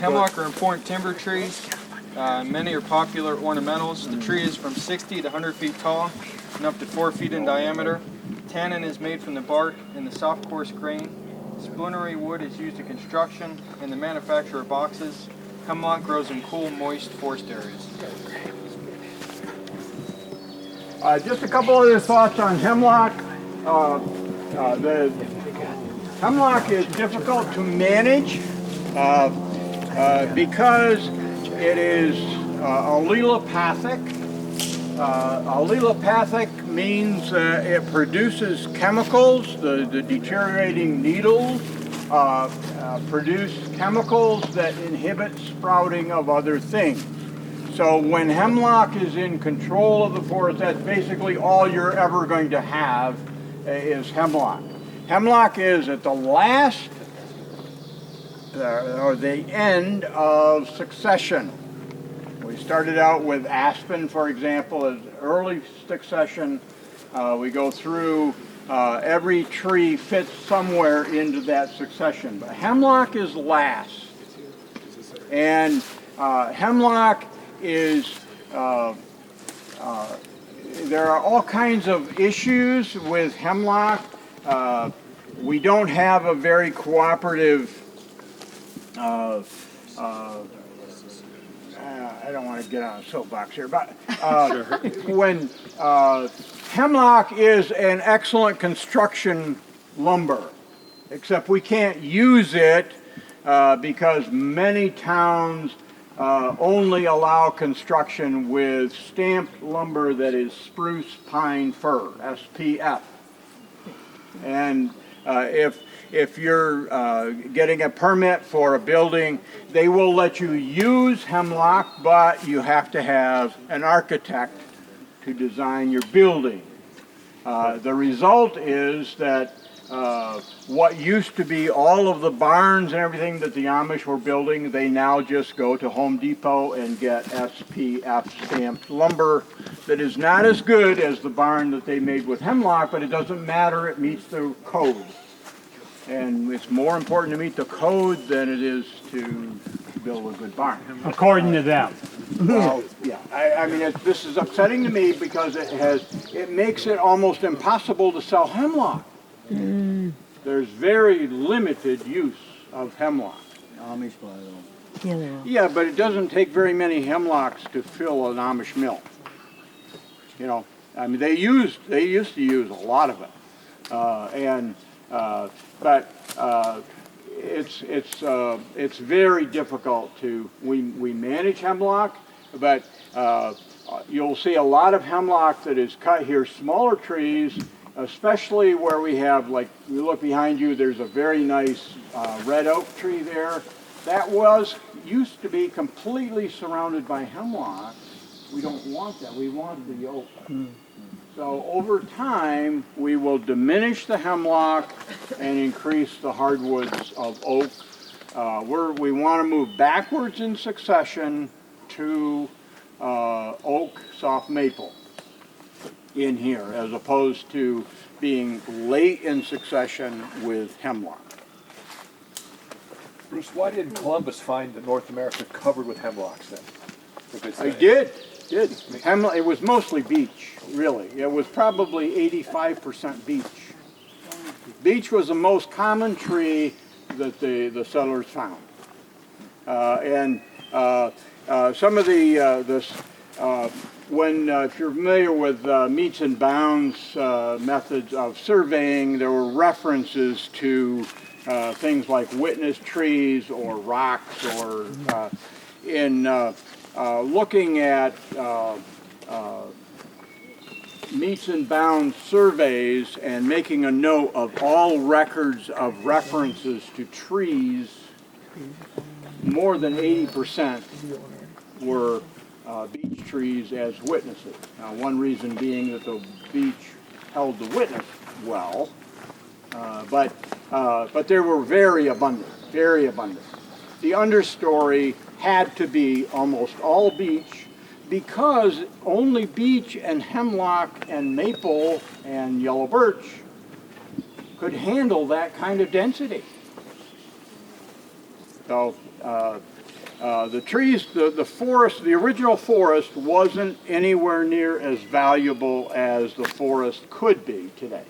Hemlock are important timber trees. Many are popular ornamentals. The tree is from 60 to 100 feet tall and up to 4 feet in diameter. Tannin is made from the bark and the soft coarse grain. Spoonery wood is used in construction and the manufacture of boxes. Hemlock grows in cool, moist forest areas. Just a couple other thoughts on hemlock. The hemlock is difficult to manage because it is allelopathic. Allelopathic means it produces chemicals. The deteriorating needles produce chemicals that inhibit sprouting of other things. So when hemlock is in control of the forest, that's basically all you're ever going to have is hemlock. Hemlock is at the last or the end of succession. We started out with aspen, for example, as early succession. We go through, every tree fits somewhere into that succession. But hemlock is last. And hemlock is, there are all kinds of issues with hemlock. We don't have a very cooperative, I don't want to get on a soapbox here, but when hemlock is an excellent construction lumber, except we can't use it because many towns only allow construction with stamped lumber that is spruce pine fir, SPF. And if you're getting a permit for a building, they will let you use hemlock, but you have to have an architect to design your building. The result is that what used to be all of the barns and everything that the Amish were building, they now just go to Home Depot and get SPF stamped lumber that is not as good as the barn that they made with hemlock, but it doesn't matter, it meets the code. And it's more important to meet the code than it is to build a good barn. According to them. Well, yeah, I mean, this is upsetting to me because it makes it almost impossible to sell hemlock. There's very limited use of hemlock. Yeah, but it doesn't take very many hemlocks to fill an Amish mill. You know, I mean, they used to use a lot of it, but it's very difficult to we manage hemlock, but you'll see a lot of hemlock that is cut here, smaller trees, especially where we have, like, you look behind you, there's a very nice red oak tree there. That used to be completely surrounded by hemlock. We don't want that. We want the oak. So over time, we will diminish the hemlock and increase the hardwoods of oak. We want to move backwards in succession to oak, soft maple in here, as opposed to being late in succession with hemlock. Bruce, why didn't Columbus find North America covered with hemlocks then? I did. Hemlock, it was mostly beech, really. It was probably 85% beech. Beech was the most common tree that the settlers found. Some of if you're familiar with meets and bounds methods of surveying, there were references to things like witness trees or rocks, or in looking at meets and bounds surveys and making a note of all records of references to trees, more than 80% were beech trees as witnesses. Now, one reason being that the beech held the witness well, but they were very abundant, very abundant. The understory had to be almost all beech, because only beech and hemlock and maple and yellow birch could handle that kind of density. So The trees, the forest, the original forest wasn't anywhere near as valuable as the forest could be today.